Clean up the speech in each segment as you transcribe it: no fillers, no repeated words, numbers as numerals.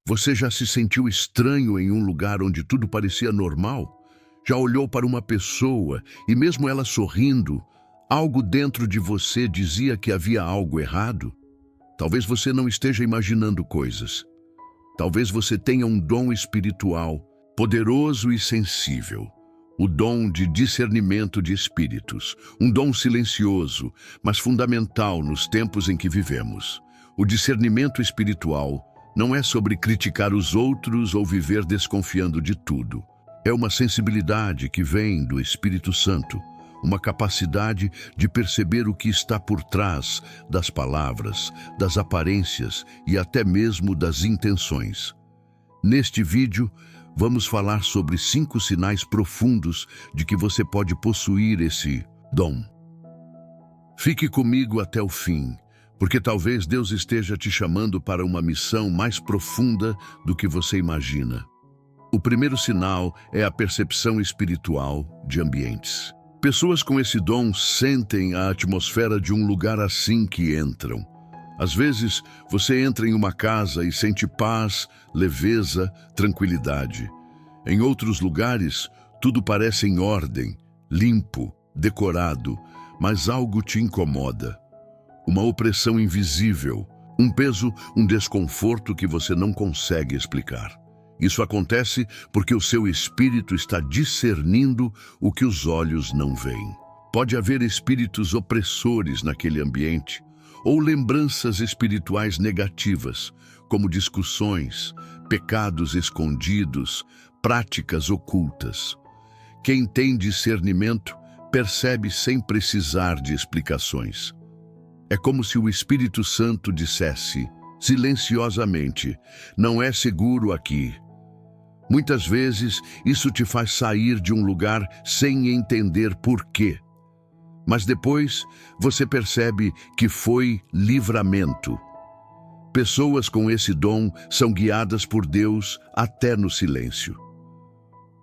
Você já se sentiu estranho em um lugar onde tudo parecia normal? Já olhou para uma pessoa e, mesmo ela sorrindo, algo dentro de você dizia que havia algo errado? Talvez você não esteja imaginando coisas. Talvez você tenha um dom espiritual, poderoso e sensível. O dom de discernimento de espíritos. Um dom silencioso, mas fundamental nos tempos em que vivemos. O discernimento espiritual não é sobre criticar os outros ou viver desconfiando de tudo. É uma sensibilidade que vem do Espírito Santo, uma capacidade de perceber o que está por trás das palavras, das aparências e até mesmo das intenções. Neste vídeo, vamos falar sobre 5 sinais profundos de que você pode possuir esse dom. Fique comigo até o fim, porque talvez Deus esteja te chamando para uma missão mais profunda do que você imagina. O primeiro sinal é a percepção espiritual de ambientes. Pessoas com esse dom sentem a atmosfera de um lugar assim que entram. Às vezes, você entra em uma casa e sente paz, leveza, tranquilidade. Em outros lugares, tudo parece em ordem, limpo, decorado, mas algo te incomoda. Uma opressão invisível, um peso, um desconforto que você não consegue explicar. Isso acontece porque o seu espírito está discernindo o que os olhos não veem. Pode haver espíritos opressores naquele ambiente, ou lembranças espirituais negativas, como discussões, pecados escondidos, práticas ocultas. Quem tem discernimento percebe sem precisar de explicações. É como se o Espírito Santo dissesse, silenciosamente, não é seguro aqui. Muitas vezes, isso te faz sair de um lugar sem entender por quê. Mas depois, você percebe que foi livramento. Pessoas com esse dom são guiadas por Deus até no silêncio.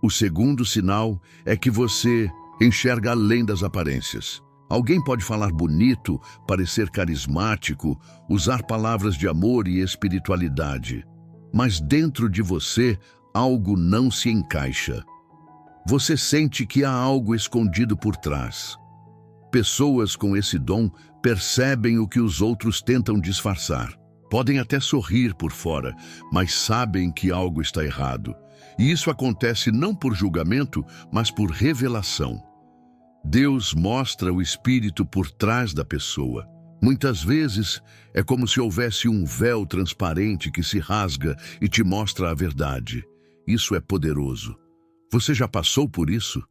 O segundo sinal é que você enxerga além das aparências. Alguém pode falar bonito, parecer carismático, usar palavras de amor e espiritualidade. Mas dentro de você, algo não se encaixa. Você sente que há algo escondido por trás. Pessoas com esse dom percebem o que os outros tentam disfarçar. Podem até sorrir por fora, mas sabem que algo está errado. E isso acontece não por julgamento, mas por revelação. Deus mostra o espírito por trás da pessoa. Muitas vezes é como se houvesse um véu transparente que se rasga e te mostra a verdade. Isso é poderoso. Você já passou por isso?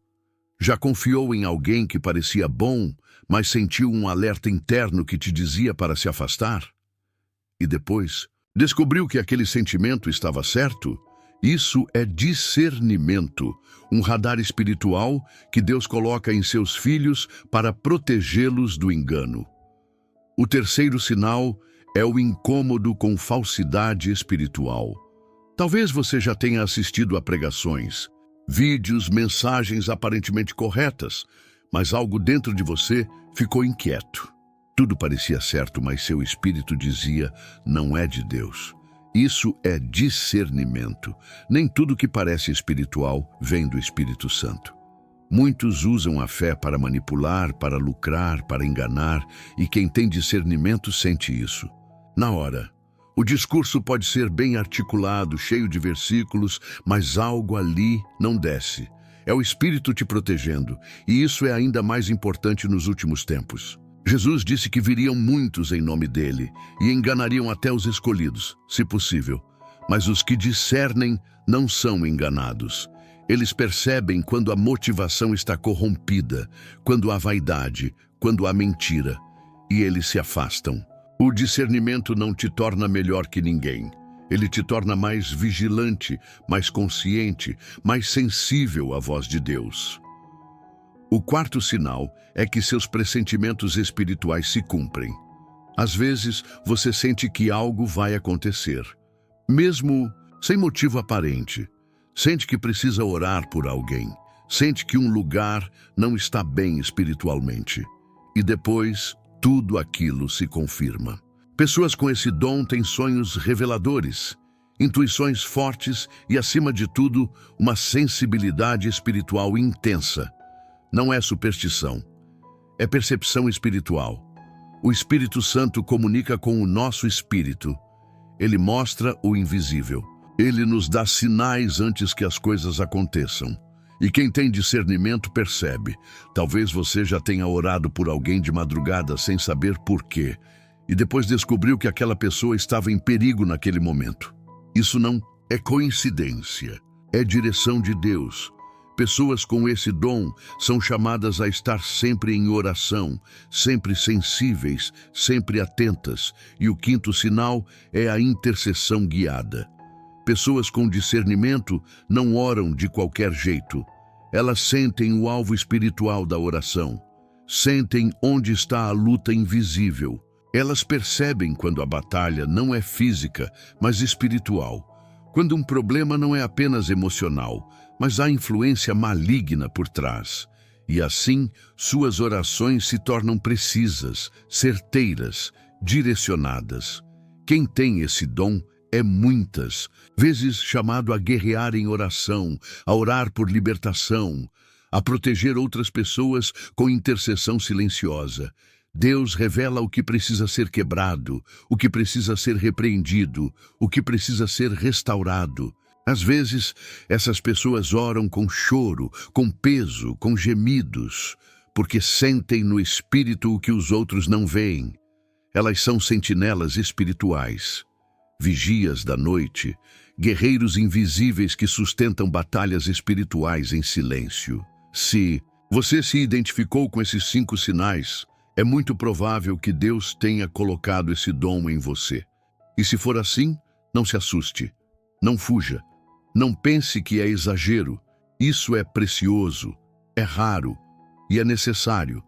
Já confiou em alguém que parecia bom, mas sentiu um alerta interno que te dizia para se afastar? E depois, descobriu que aquele sentimento estava certo? Isso é discernimento, um radar espiritual que Deus coloca em seus filhos para protegê-los do engano. O terceiro sinal é o incômodo com falsidade espiritual. Talvez você já tenha assistido a pregações, vídeos, mensagens aparentemente corretas, mas algo dentro de você ficou inquieto. Tudo parecia certo, mas seu espírito dizia, não é de Deus. Isso é discernimento. Nem tudo que parece espiritual vem do Espírito Santo. Muitos usam a fé para manipular, para lucrar, para enganar, e quem tem discernimento sente isso. Na hora, o discurso pode ser bem articulado, cheio de versículos, mas algo ali não desce. É o Espírito te protegendo, e isso é ainda mais importante nos últimos tempos. Jesus disse que viriam muitos em nome dele, e enganariam até os escolhidos, se possível. Mas os que discernem não são enganados. Eles percebem quando a motivação está corrompida, quando há vaidade, quando há mentira, e eles se afastam. O discernimento não te torna melhor que ninguém. Ele te torna mais vigilante, mais consciente, mais sensível à voz de Deus. O quarto sinal é que seus pressentimentos espirituais se cumprem. Às vezes, você sente que algo vai acontecer, mesmo sem motivo aparente. Sente que precisa orar por alguém. Sente que um lugar não está bem espiritualmente. E depois, tudo aquilo se confirma. Pessoas com esse dom têm sonhos reveladores. intuições fortes e, acima de tudo, uma sensibilidade espiritual intensa. Não é superstição, é percepção espiritual. O Espírito Santo comunica com o nosso espírito. Ele mostra o invisível. Ele nos dá sinais antes que as coisas aconteçam. E quem tem discernimento percebe. Talvez você já tenha orado por alguém de madrugada sem saber por quê, e depois descobriu que aquela pessoa estava em perigo naquele momento. Isso não é coincidência, é direção de Deus. Pessoas com esse dom são chamadas a estar sempre em oração, sempre sensíveis, sempre atentas, e o quinto sinal é a intercessão guiada. Pessoas com discernimento não oram de qualquer jeito. Elas sentem o alvo espiritual da oração. Sentem onde está a luta invisível. Elas percebem quando a batalha não é física, mas espiritual. Quando um problema não é apenas emocional, mas há influência maligna por trás. E assim, suas orações se tornam precisas, certeiras, direcionadas. Quem tem esse dom é muitas vezes chamado a guerrear em oração, a orar por libertação, a proteger outras pessoas com intercessão silenciosa. Deus revela o que precisa ser quebrado, o que precisa ser repreendido, o que precisa ser restaurado. Às vezes, essas pessoas oram com choro, com peso, com gemidos, porque sentem no espírito o que os outros não veem. Elas são sentinelas espirituais, vigias da noite, guerreiros invisíveis que sustentam batalhas espirituais em silêncio. Se você se identificou com esses 5 sinais, é muito provável que Deus tenha colocado esse dom em você. E se for assim, não se assuste, não fuja, não pense que é exagero. Isso é precioso, é raro e é necessário,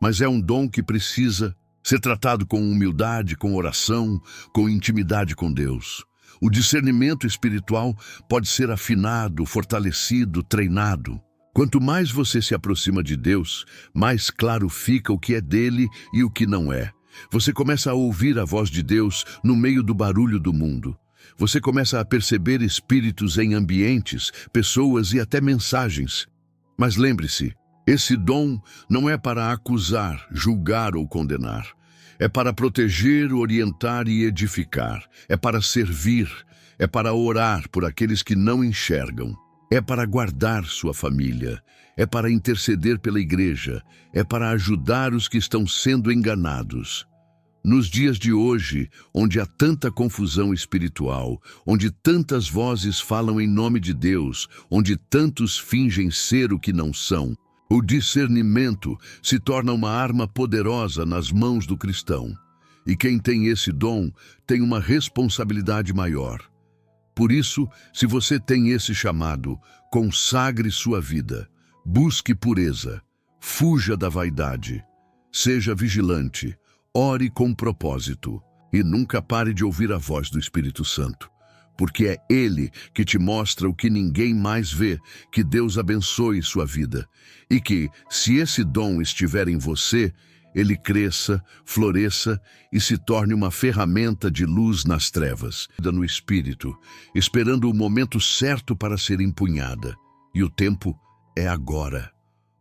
mas é um dom que precisa ser tratado com humildade, com oração, com intimidade com Deus. O discernimento espiritual pode ser afinado, fortalecido, treinado. Quanto mais você se aproxima de Deus, mais claro fica o que é dele e o que não é. Você começa a ouvir a voz de Deus no meio do barulho do mundo. Você começa a perceber espíritos em ambientes, pessoas e até mensagens. Mas lembre-se, esse dom não é para acusar, julgar ou condenar. É para proteger, orientar e edificar. É para servir. É para orar por aqueles que não enxergam. É para guardar sua família. É para interceder pela igreja. É para ajudar os que estão sendo enganados. Nos dias de hoje, onde há tanta confusão espiritual, onde tantas vozes falam em nome de Deus, onde tantos fingem ser o que não são, o discernimento se torna uma arma poderosa nas mãos do cristão. E quem tem esse dom tem uma responsabilidade maior. Por isso, se você tem esse chamado, consagre sua vida, busque pureza, fuja da vaidade, seja vigilante, ore com propósito e nunca pare de ouvir a voz do Espírito Santo, porque é Ele que te mostra o que ninguém mais vê. Que Deus abençoe sua vida e que, se esse dom estiver em você, ele cresça, floresça e se torne uma ferramenta de luz nas trevas, no Espírito, esperando o momento certo para ser empunhada. E o tempo é agora.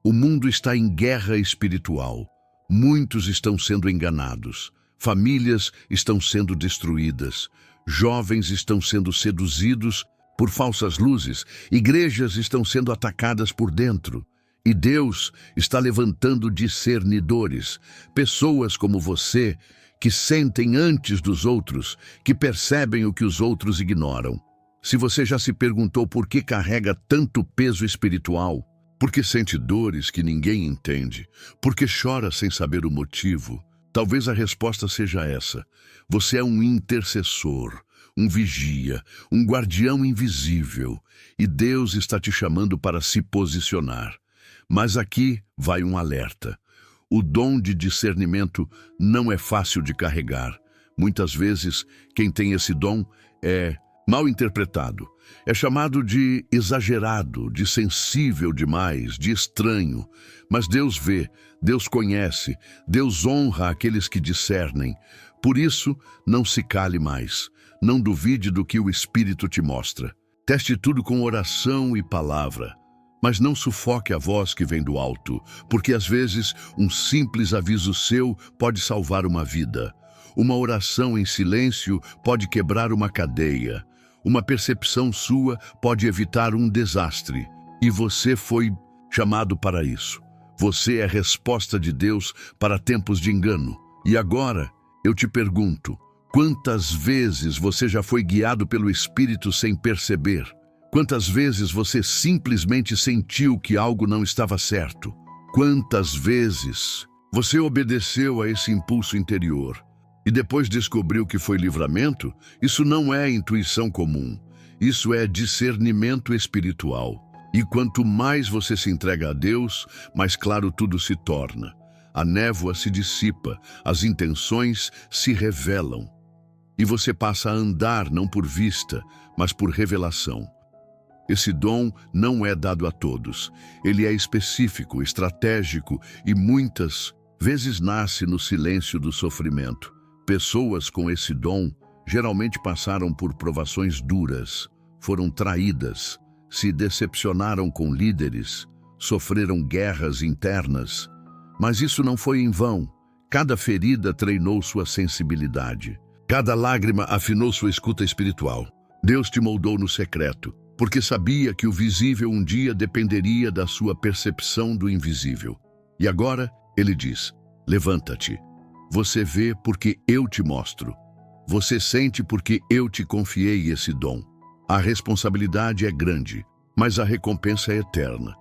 O mundo está em guerra espiritual. Muitos estão sendo enganados. Famílias estão sendo destruídas. Jovens estão sendo seduzidos por falsas luzes. Igrejas estão sendo atacadas por dentro. E Deus está levantando discernidores, pessoas como você, que sentem antes dos outros, que percebem o que os outros ignoram. Se você já se perguntou por que carrega tanto peso espiritual, por que sente dores que ninguém entende, por que chora sem saber o motivo, talvez a resposta seja essa. Você é um intercessor, um vigia, um guardião invisível, e Deus está te chamando para se posicionar. Mas aqui vai um alerta. O dom de discernimento não é fácil de carregar. Muitas vezes, quem tem esse dom é mal interpretado. É chamado de exagerado, de sensível demais, de estranho. Mas Deus vê, Deus conhece, Deus honra aqueles que discernem. Por isso, não se cale mais. Não duvide do que o Espírito te mostra. Teste tudo com oração e palavra. Mas não sufoque a voz que vem do alto, porque às vezes um simples aviso seu pode salvar uma vida. Uma oração em silêncio pode quebrar uma cadeia. Uma percepção sua pode evitar um desastre. E você foi chamado para isso. Você é a resposta de Deus para tempos de engano. E agora, eu te pergunto, quantas vezes você já foi guiado pelo Espírito sem perceber? Quantas vezes você simplesmente sentiu que algo não estava certo? Quantas vezes você obedeceu a esse impulso interior e depois descobriu que foi livramento? Isso não é intuição comum, isso é discernimento espiritual. E quanto mais você se entrega a Deus, mais claro tudo se torna. A névoa se dissipa, as intenções se revelam. E você passa a andar não por vista, mas por revelação. Esse dom não é dado a todos. Ele é específico, estratégico e muitas vezes nasce no silêncio do sofrimento. Pessoas com esse dom geralmente passaram por provações duras, foram traídas, se decepcionaram com líderes, sofreram guerras internas. Mas isso não foi em vão. Cada ferida treinou sua sensibilidade. Cada lágrima afinou sua escuta espiritual. Deus te moldou no secreto, porque sabia que o visível um dia dependeria da sua percepção do invisível. E agora, ele diz, levanta-te. Você vê porque eu te mostro. Você sente porque eu te confiei esse dom. A responsabilidade é grande, mas a recompensa é eterna.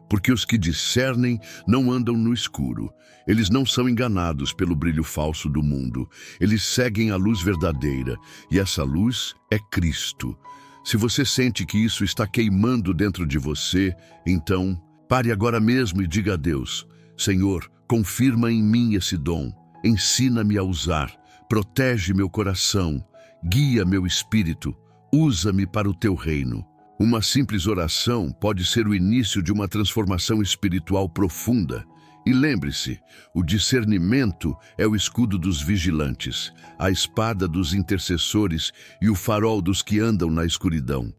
Porque os que discernem não andam no escuro. Eles não são enganados pelo brilho falso do mundo. Eles seguem a luz verdadeira, e essa luz é Cristo. Se você sente que isso está queimando dentro de você, então pare agora mesmo e diga a Deus, Senhor, confirma em mim esse dom. Ensina-me a usar. Protege meu coração. Guia meu espírito. Usa-me para o teu reino. Uma simples oração pode ser o início de uma transformação espiritual profunda. E lembre-se, o discernimento é o escudo dos vigilantes, a espada dos intercessores e o farol dos que andam na escuridão.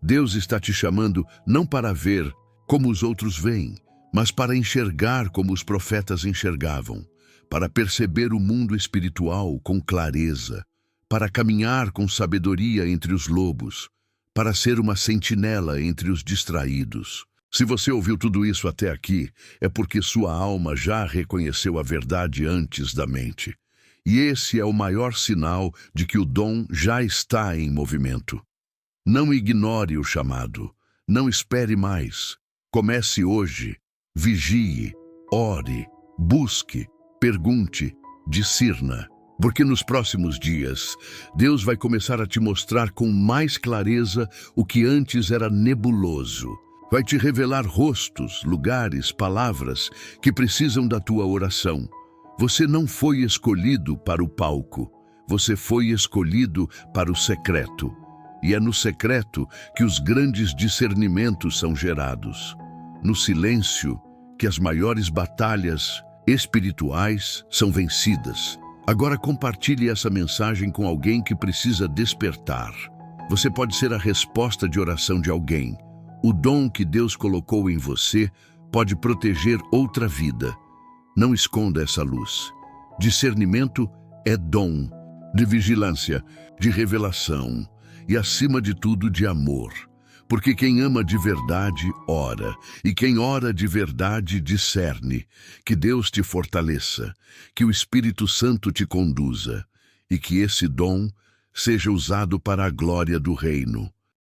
Deus está te chamando não para ver como os outros veem, mas para enxergar como os profetas enxergavam, para perceber o mundo espiritual com clareza, para caminhar com sabedoria entre os lobos, para ser uma sentinela entre os distraídos. Se você ouviu tudo isso até aqui, é porque sua alma já reconheceu a verdade antes da mente. E esse é o maior sinal de que o dom já está em movimento. Não ignore o chamado. Não espere mais. Comece hoje. Vigie, ore, busque, pergunte, discirna. Porque nos próximos dias, Deus vai começar a te mostrar com mais clareza o que antes era nebuloso. Vai te revelar rostos, lugares, palavras que precisam da tua oração. Você não foi escolhido para o palco. Você foi escolhido para o secreto. E é no secreto que os grandes discernimentos são gerados. No silêncio que as maiores batalhas espirituais são vencidas. Agora compartilhe essa mensagem com alguém que precisa despertar. Você pode ser a resposta de oração de alguém. O dom que Deus colocou em você pode proteger outra vida. Não esconda essa luz. Discernimento é dom, de vigilância, de revelação e, acima de tudo, de amor. Porque quem ama de verdade, ora, e quem ora de verdade, discerne. Que Deus te fortaleça, que o Espírito Santo te conduza, e que esse dom seja usado para a glória do reino.